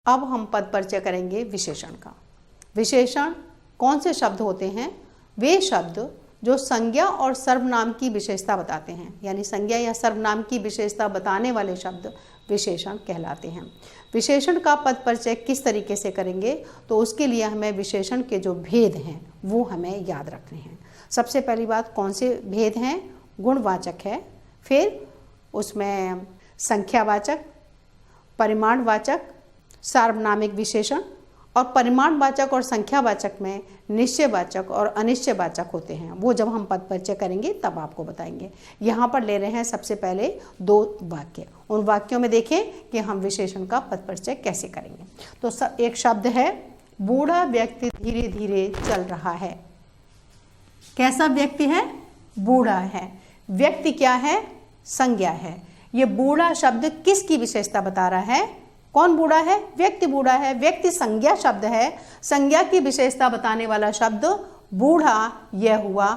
अब हम पद परिचय करेंगे विशेषण का। विशेषण कौन से शब्द होते हैं? वे शब्द जो संज्ञा और सर्वनाम की विशेषता बताते हैं, यानी संज्ञा या सर्वनाम की विशेषता बताने वाले शब्द विशेषण कहलाते हैं। विशेषण का पद परिचय किस तरीके से करेंगे, तो उसके लिए हमें विशेषण के जो भेद हैं वो हमें याद रखने हैं। सबसे पहली बात, कौन से भेद हैं? गुणवाचक है, फिर उसमें संख्यावाचक, परिमाणवाचक, सार्वनामिक विशेषण, और परिमाणवाचक और संख्यावाचक में निश्चयवाचक और अनिश्चयवाचक होते हैं। वो जब हम पद परिचय करेंगे तब आपको बताएंगे। यहाँ पर ले रहे हैं सबसे पहले 2 वाक्य। उन वाक्यों में देखें कि हम विशेषण का पद परिचय कैसे करेंगे। तो एक शब्द है, बूढ़ा व्यक्ति धीरे धीरे चल रहा है। कैसा व्यक्ति है? बूढ़ा है। व्यक्ति क्या है? संज्ञा है। ये बूढ़ा शब्द किसकी विशेषता बता रहा है? कौन बूढ़ा है? व्यक्ति बूढ़ा है। व्यक्ति संज्ञा शब्द है। संज्ञा की विशेषता बताने वाला शब्द बूढ़ा, यह हुआ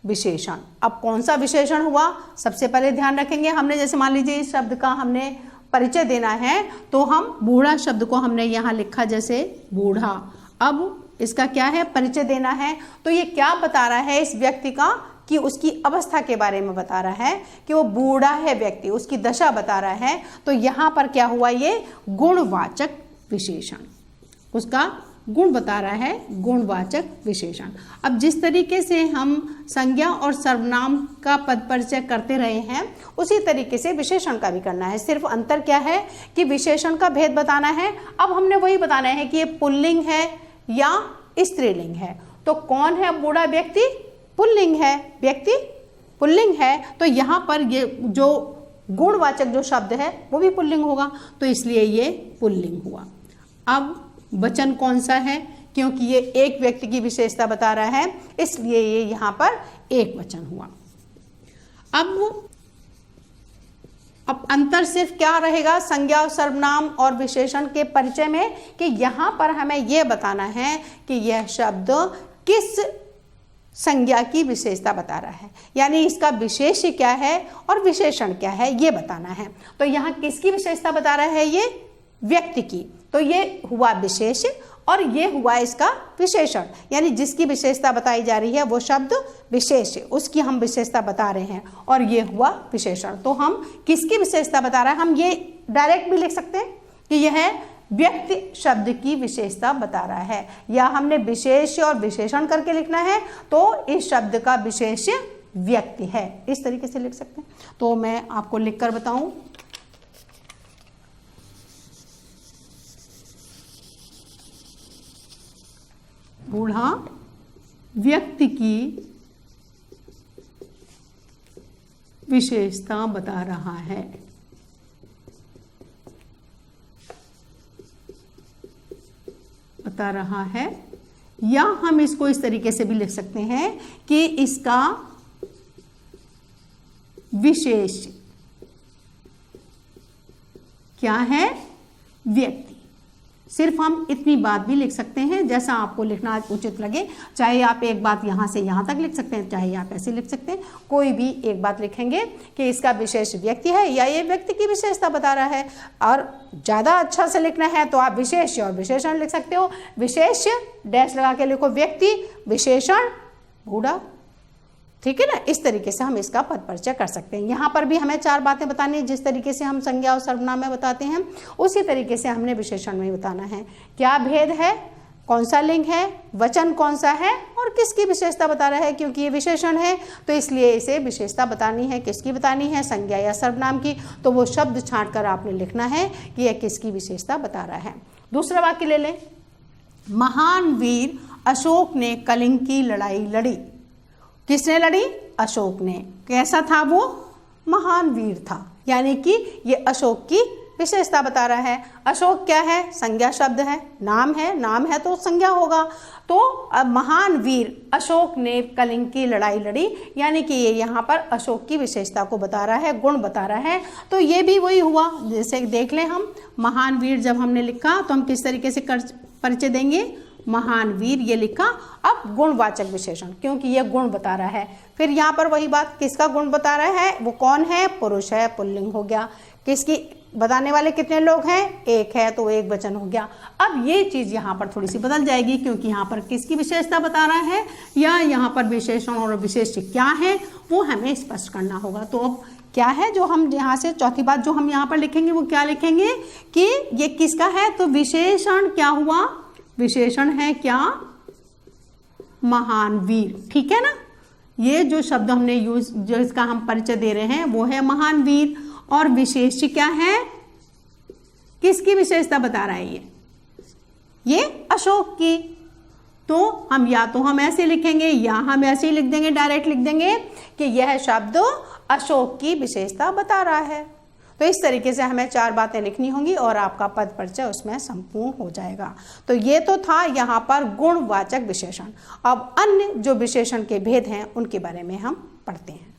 विशेषण। अब कौन सा विशेषण हुआ? सबसे पहले ध्यान रखेंगे, हमने जैसे मान लीजिए इस शब्द का हमने परिचय देना है, तो हम बूढ़ा शब्द को हमने यहाँ लिखा जैसे बूढ़ा। अब इसका क्या है? परिचय देना है। तो ये क्या बता रहा है इस व्यक्ति का? कि उसकी अवस्था के बारे में बता रहा है कि वो बूढ़ा है व्यक्ति, उसकी दशा बता रहा है। तो यहाँ पर क्या हुआ? ये गुणवाचक विशेषण, उसका गुण बता रहा है, गुणवाचक विशेषण। अब जिस तरीके से हम संज्ञा और सर्वनाम का पद परिचय करते रहे हैं, उसी तरीके से विशेषण का भी करना है। सिर्फ अंतर क्या है कि विशेषण का भेद बताना है। अब हमने वही बताना है कि ये पुल्लिंग है या स्त्रीलिंग है। तो कौन है बूढ़ा व्यक्ति? पुल्लिंग है, व्यक्ति पुल्लिंग है। तो यहाँ पर ये जो गुणवाचक जो शब्द है वो भी पुल्लिंग होगा, तो इसलिए ये पुल्लिंग हुआ। अब वचन कौन सा है? क्योंकि ये एक व्यक्ति की विशेषता बता रहा है, इसलिए ये यहाँ पर एक वचन हुआ। अब अंतर सिर्फ क्या रहेगा संज्ञा, सर्वनाम और विशेषण के परिचय में, कि यहाँ पर हमें यह बताना है कि यह शब्द किस संज्ञा की विशेषता बता रहा है, यानी इसका विशेष्य क्या है और विशेषण क्या है ये बताना है। तो यहाँ किसकी विशेषता बता रहा है? ये व्यक्ति की। तो ये हुआ विशेष्य और ये हुआ इसका विशेषण, यानी जिसकी विशेषता बताई जा रही है वो शब्द विशेष्य, उसकी हम विशेषता बता रहे हैं, और ये हुआ विशेषण। तो हम किसकी विशेषता बता रहे हैं? हम ये डायरेक्ट भी लिख सकते हैं कि यह व्यक्ति शब्द की विशेषता बता रहा है, या हमने विशेष्य और विशेषण करके लिखना है तो इस शब्द का विशेष्य व्यक्ति है, इस तरीके से लिख सकते हैं। तो मैं आपको लिखकर बताऊं, बूढ़ा व्यक्ति की विशेषता बता रहा है। या हम इसको इस तरीके से भी लिख सकते हैं कि इसका विशेष क्या है? व्यक्ति। सिर्फ हम इतनी बात भी लिख सकते हैं, जैसा आपको लिखना उचित लगे। चाहे आप एक बात यहाँ से यहाँ तक लिख सकते हैं, चाहे आप ऐसे लिख सकते हैं। कोई भी एक बात लिखेंगे कि इसका विशेष व्यक्ति है या ये व्यक्ति की विशेषता बता रहा है। और ज़्यादा अच्छा से लिखना है तो आप विशेष और विशेषण लिख सकते हो। विशेष डैश लगा के लिखो व्यक्ति, विशेषण बूढ़ा, ठीक है ना। इस तरीके से हम इसका पद परिचय कर सकते हैं। यहाँ पर भी हमें 4 बातें बतानी है। जिस तरीके से हम संज्ञा और सर्वनाम में बताते हैं उसी तरीके से हमने विशेषण में बताना है। क्या भेद है, कौन सा लिंग है, वचन कौन सा है और किसकी विशेषता बता रहा है। क्योंकि ये विशेषण है तो इसलिए इसे विशेषता बतानी है। किसकी बतानी है? संज्ञा या सर्वनाम की। तो वो शब्द छांट कर आपने लिखना है कि यह किसकी विशेषता बता रहा है। दूसरा वाक्य ले लें, महान वीर अशोक ने कलिंग की लड़ाई लड़ी। किसने लड़ी? अशोक ने। कैसा था वो? महान वीर था। यानी कि ये अशोक की विशेषता बता रहा है। अशोक क्या है? संज्ञा शब्द है, नाम है, नाम है तो संज्ञा होगा। तो अब महान वीर अशोक ने कलिंग की लड़ाई लड़ी, यानी कि ये यहाँ पर अशोक की विशेषता को बता रहा है, गुण बता रहा है। तो ये भी वही हुआ, जैसे देख लें हम, महान वीर जब हमने लिखा तो हम किस तरीके से परिचय देंगे? महान वीर ये लिखा। अब गुणवाचक विशेषण, क्योंकि ये गुण बता रहा है। फिर यहाँ पर वही बात, किसका गुण बता रहा है? वो कौन है? पुरुष है, पुल्लिंग हो गया। किसकी बताने वाले कितने लोग हैं? एक है, तो एक वचन हो गया। अब ये चीज यहाँ पर थोड़ी सी बदल जाएगी, क्योंकि यहाँ पर किसकी विशेषता बता रहा है या यहाँ पर विशेषण और विशेष्य क्या है वो हमें स्पष्ट करना होगा। तो अब क्या है जो हम यहाँ से चौथी बात जो हम यहाँ पर लिखेंगे वो क्या लिखेंगे कि ये किसका है? तो विशेषण क्या हुआ? विशेषण है क्या? महान वीर। ठीक है ना? ये जो शब्द हमने यूज, जो इसका हम परिचय दे रहे हैं वो है महान वीर। और विशेष्य क्या है? किसकी विशेषता बता रहा है ये अशोक की। तो हम या तो हम ऐसे लिखेंगे या हम ऐसे ही लिख देंगे, डायरेक्ट लिख देंगे कि यह शब्द अशोक की विशेषता बता रहा है। तो इस तरीके से हमें 4 बातें लिखनी होंगी और आपका पद परिचय उसमें संपूर्ण हो जाएगा। तो ये तो था यहाँ पर गुणवाचक विशेषण। अब अन्य जो विशेषण के भेद हैं उनके बारे में हम पढ़ते हैं।